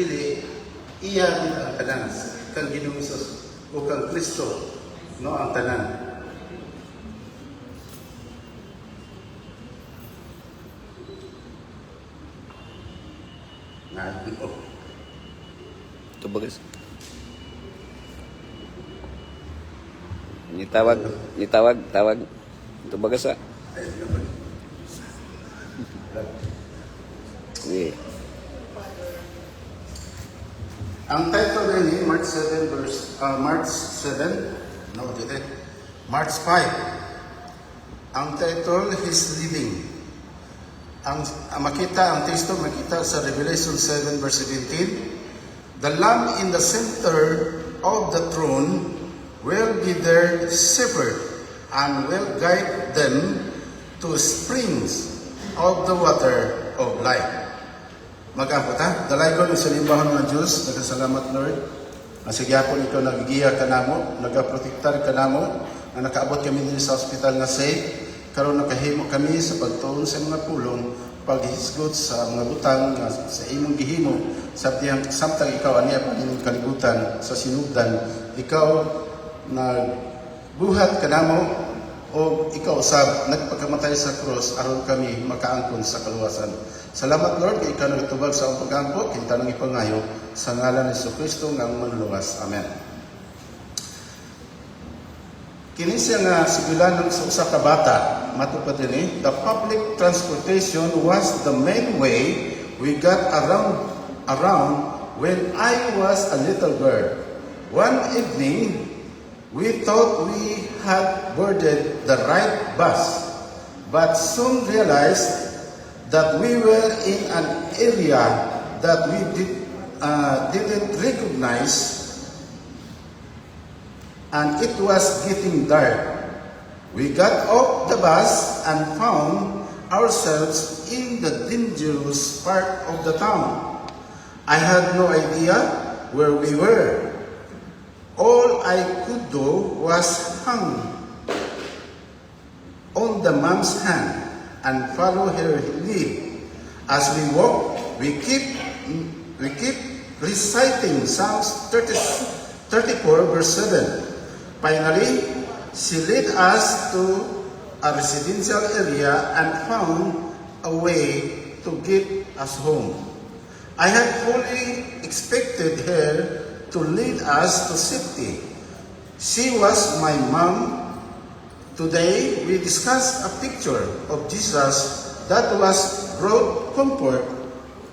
pumili, iya din ang tanan. Kang Ginoong Hesus o kang Kristo, no, ang tanan. Ito bagas. Tawag. Ito bagas ah. Yeah. Ang title din March 7 March 5. Ang title, His Living. Ang teksto makita sa Revelation 7 verse 17. The Lamb in the center of the throne will be their shepherd and will guide them to springs of the water of life. Mag-ampo ta, dalay ko ng salimbahon ng Diyos, nagkasalamat Lord. Nasigyapon ikaw nagigiya ka namo, nagaprotektar ka namo, na nakaabot kami din sa hospital nga safe, karon nakahimo kami sa pagtuon sa mga pulong, paghisgot sa mga butang sa imong gihimo, sabdiyang samtang ikaw aniya pa inyong kalibutan sa sinugdan, ikaw nagbuhat ka namo, o ikaw usab nagpagkamatay sa krus aron kami makaangkon sa kaluwasan. Salamat Lord kay ikaw nagtubag sa akong pag-angkon, kinta nang ipangayo sa ngalan ni Jesucristo nga manluwas. Amen. Kini siya nga sibilan sa usa ka bata, matupad dinhi, the public transportation was the main way we got around when I was a little girl. One evening, we thought we had boarded the right bus, but soon realized that we were in an area that we didn't recognize, and it was getting dark. We got off the bus and found ourselves in the dangerous part of the town. I had no idea where we were. All I could do was hang on the mom's hand and follow her lead. As we walked, we keep reciting Psalms 34 verse 7. Finally, she led us to a residential area and found a way to get us home. I had fully expected her to lead us to safety. She was my mom. Today, we discussed a picture of Jesus that was brought comfort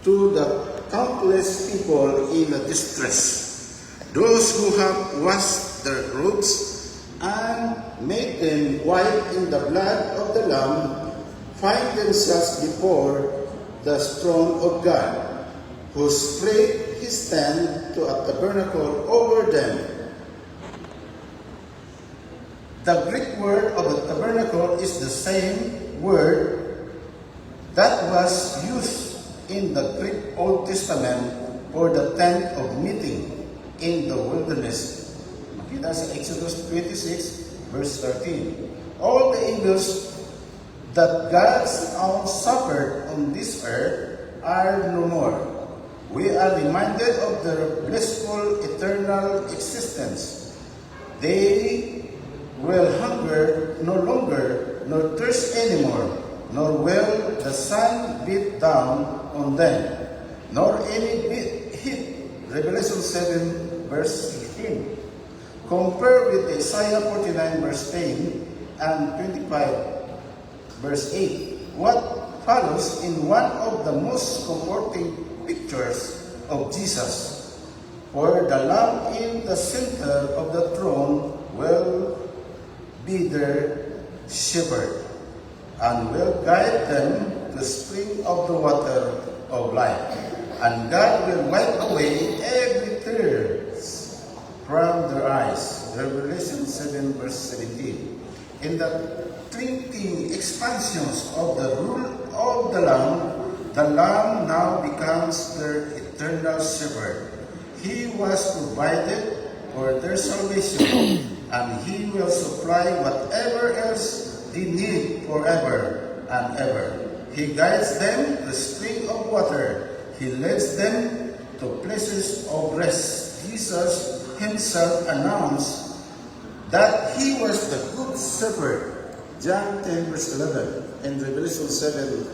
to the countless people in distress. Those who have washed their robes and made them white in the blood of the Lamb find themselves before the throne of God, who spread His tent to a tabernacle over them. The Greek word of the tabernacle is the same word that was used in the Greek Old Testament for the tent of meeting in the wilderness. Makita sa Exodus 26 verse 13. All the evils that God's own suffered on this earth are no more. We are reminded of their blissful eternal existence. They will hunger no longer, nor thirst anymore, nor will the sun beat down on them, nor any heat. Revelation 7 verse 16. Compare with Isaiah 49 verse 10 and 25 verse 8. What follows in one of the most comforting pictures of Jesus. For the Lamb in the center of the throne will be their shepherd and will guide them to the spring of the water of life. And God will wipe away every tear from their eyes. Revelation 7 verse 17. In the twinkling expansions of the rule of the Lamb now becomes their eternal shepherd. He was provided for their salvation, and He will supply whatever else they need forever and ever. He guides them to the spring of water. He leads them to places of rest, Jesus himself announced that he was the good shepherd. John 10 verse 11 and Revelation 7.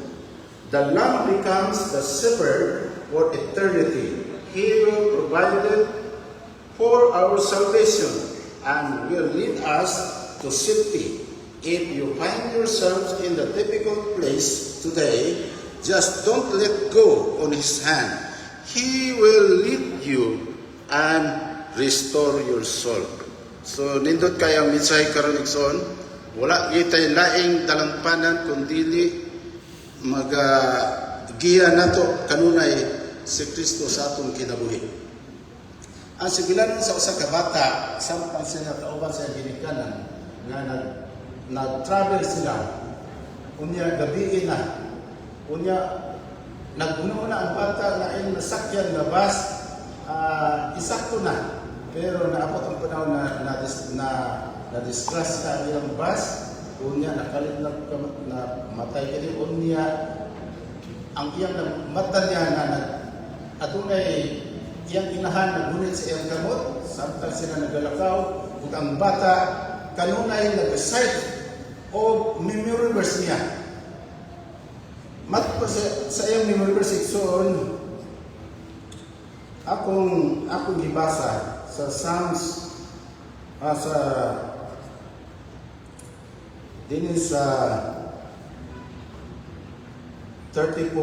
The Lamb becomes the shepherd for eternity. He will provide it for our salvation and will lead us to safety. If you find yourselves in the difficult place today, just don't let go on His hand. He will lead you and restore your soul. So, nindot kayang mitsay karon igsoon, wala itay laing dalampanan kundi giya nato kanunay si Kristo sa atong kinabuhi. Ang sigilan sa usa ka bata, samtang sila kauban sa ginikanan nga nag-travel sila, unya gabi na, unya nagpuno na ang bata na ay nasakyan na bus, isakto na. Pero naabot ang panahon na discuss ka ilang bus, unya nakalit na matay kini unya ang iyang mata niya na adunay iyang inahan na gunit sa iyang kamot, samtang sila nagalakaw, ug ang bata kanunay nag-recite o memory verse niya. Matko sa iyang memory verse iksoon, akong gibasa sa Psalms sa din sa 34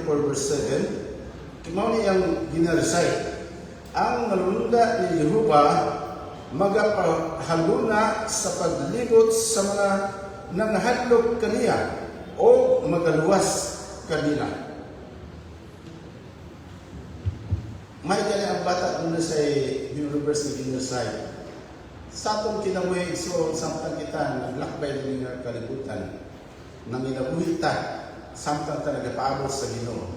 verse 7, kimaw niyang gina-recite, ang nalulunda ni Yehova magapahaluna sa paglibot sa mga nanghadlok kaniya o magaluwas kanila. May kani ang bata doon sa universe ni Ginusay. Sa atong kinabuhi, so samtang kita naglakbay ng kalibutan, nang inabuhi ta, samtang ta nagapaabot sa Ginoo.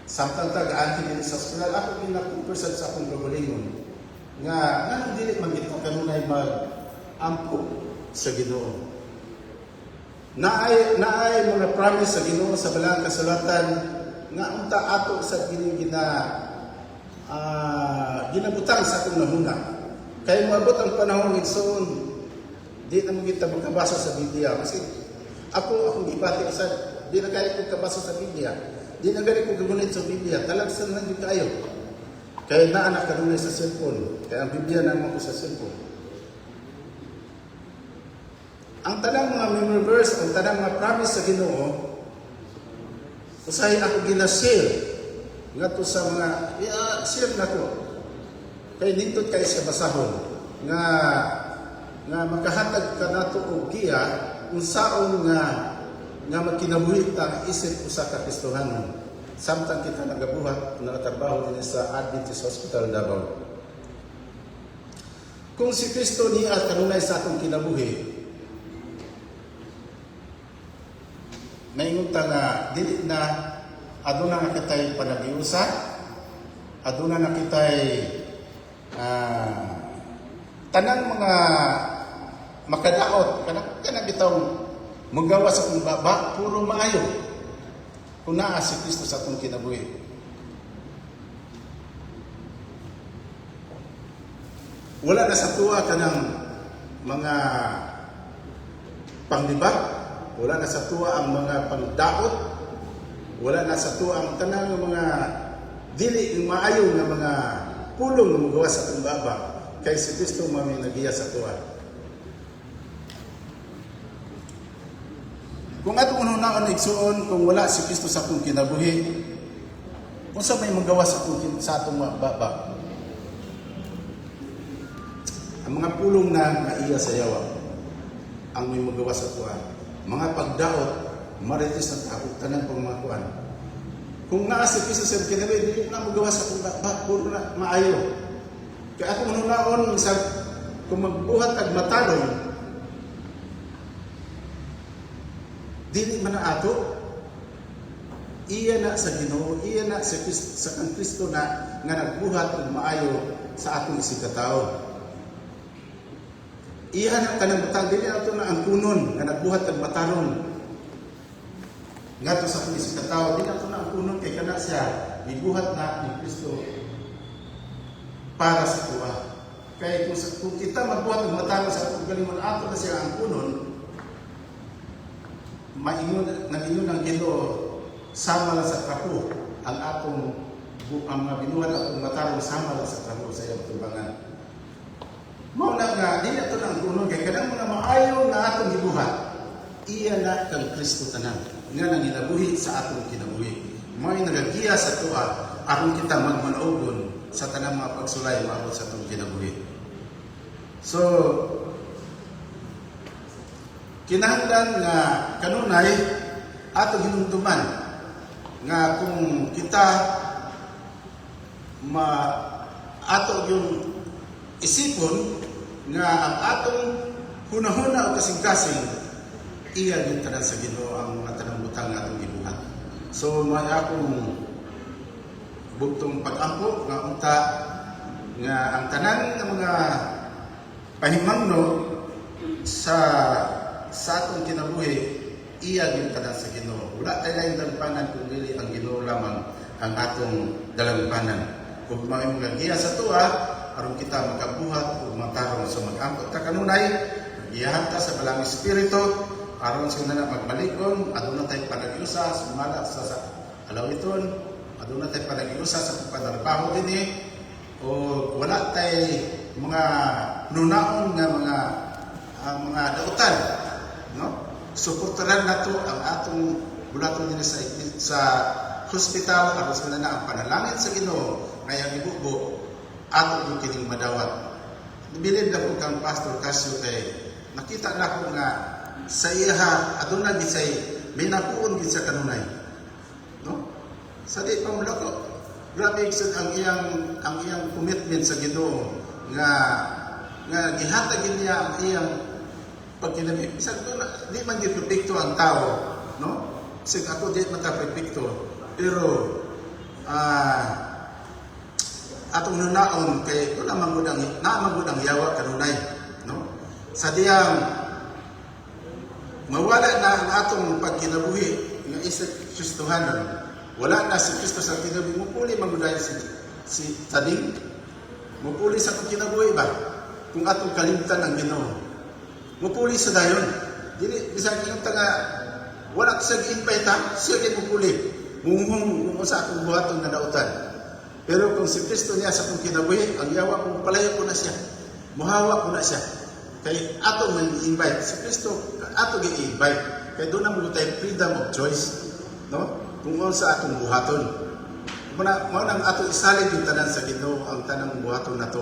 Samtang ta gaanti din sa ospital, ako ginakumpirsan sa akong kagalingon, nga nang dili magito kanunay mag-ampo sa Ginoo. Naay mga promise sa Ginoo sa balang kasulatan nga unta ato sa ginabutang sa akong nahuna. Kaya maabot ang panahon igsoon, di na magita magkabasa sa Biblia. Kasi akong ibati sa, di na kaya kong kabasa sa Biblia. Di na kaya kong gagunit sa Biblia. Talagsan lang din kayo. Kaya naanak ka sa cellphone. Kaya ang Biblia naman ko sa cellphone. Ang tanang mga memory verse, ang tanang mga promise sa Ginoo, usahay ako ginashare nga to sa mga, share na ko. Kaya nindot kayo sa basahon nga makahatag ka nato og giya kung saon nga magkinabuhi ta isip usa ka Kristohanon samtang kita nagabuhat nagatrabaho din sa Adventist Hospital Davao. Kung si Kristo niya kanunay sa atong kinabuhi, maingon ta nga dili na aduna na kitay panagiusa, aduna na kitay tanang mga makadaot kanang bitaw magawa sa akong baba puro maayo kung naa si Kristo sa atong kinabuhi. Wala na sa tuwa kanang mga panglibak, wala na sa tuwa ang mga pangdaot, wala na sa tuwa ang tanang mga dili maayo nga mga pulong na magawa sa atong baba kay si Kristo mami nagiya sa tuwa. Kung atong unaon igsuon, kung wala si Kristo sa atong kinabuhi, unsa may magawa sa atong baba? Ang mga pulong na maiya sa yawa ang may magawa sa tuwa. Mga pagdaot, marites na tao, tanang pangmakuan. Kung naa si Kristo sa kinabuhi, dili na magawa sa atong baba, puro na maayo. Kaya akong unaon, kung magbuhat ag matalong, dili man na ato, iya na sa Ginoo, iya na sa kang Kristo na nga nagbuhat ug maayo sa atong isikatawo. Iya na kanang butang, dili ato na ang kunon nga nagbuhat ag matalon. ngadto sa pulis ka tao di nato na ang punon kay kana siya gibuhat na ni Kristo para sa tuwa. Kaya kung kita magbuhat ng matalo sa atong galingon ato na siya ang punon, nag-ingon ang Ginoo sama lang sa trapo ang mga binuhat atong matarong sama lang sa trapo sa iyang tubangan. Mao na nga di nato nang punon kay kanang mga maayo na atong gibuhat iya na kang Kristo tanan nga nanginabuhi sa atong kinabuhi. Mao nagagiya sa tuwa aron kita magmanugon sa tanang mga pagsulay maabot sa atong kinabuhi. So kinahanglan nga kanunay ato hinumduman nga kung kita ato yung isipon nga ang atong hunahuna o kasing-kasing iya yung tanan sa Ginoo ang mga tanang butang nga atong gibuhat. So may akong bugtong pag-ampo nga unta nga ang tanan ng mga pahimangno sa atong kinabuhi iya yung tanan sa Ginoo. Wala tayo laing dalampanan kung dili ang Ginoo lamang ang atong dalampanan. Kung mga giya sa tuwa aron kita makabuhat o matarong sa mag-ampo ta kanunay giyahan ta sa balang espiritu aron sila na magbalikon aduna tay panagiusa sumala sa alawiton aduna tay panagiusa sa pagpadarbaho dinhi o wala tay mga nunaon nga mga dautan no suportahan nato ang atong bulaton dinhi sa hospital aron sila na ang panalangin sa Ginoo ngayang ibubo ato yung kining madawat. Bilib na po kang Pastor Casio kay nakita na ko nga sa iya aduna bisay may napuon gid sa kanunay. No? Sa di pa mula ko. Grabe gid ang iyang commitment sa Ginoo nga gihatag niya ang iyang pagkinabi. Bisag ko na di man gid perfecto ang tao, no? Sig ako di man ta perfecto. Pero atong nunaon kay wala mangud ang yawa kanunay, no? Sa diyang mawala na ang atong pagkinabuhi nga isa Kristohanon. Wala na si Kristo sa kinabuhi mo puli manguday si tading mo puli sa kinabuhi ba kung atong kalimtan ang Ginoo. Mo puli sa dayon. Dili bisan kinunta nga wala sa gi-invite siya kay mo puli. Muhong sa atong buhaton nga dautan. Pero kung si Kristo niya sa kung kinabuhi, ang yawa kung palayo ko na siya. Muhawa ko na siya. Kay ato may invite. Si Kristo, ato gi-invite. Kaya doon na mo tayo freedom of choice. No? Kung sa atong buhaton. Mao nang ato isalig yung tanan sa Ginoo ang tanang buhaton na to.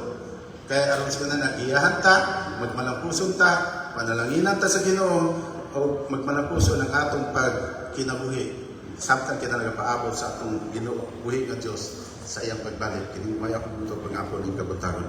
Kaya aron sa na nagiyahan ta, magmalampuson ta, panalanginan ta sa Ginoo, o magmalampuson ang atong pagkinabuhi. Samtang kita nagapaabot sa atong Ginoo buhi nga Dios sa iyang pagbalik. Kini may ako buto pangapon ng kabutaron.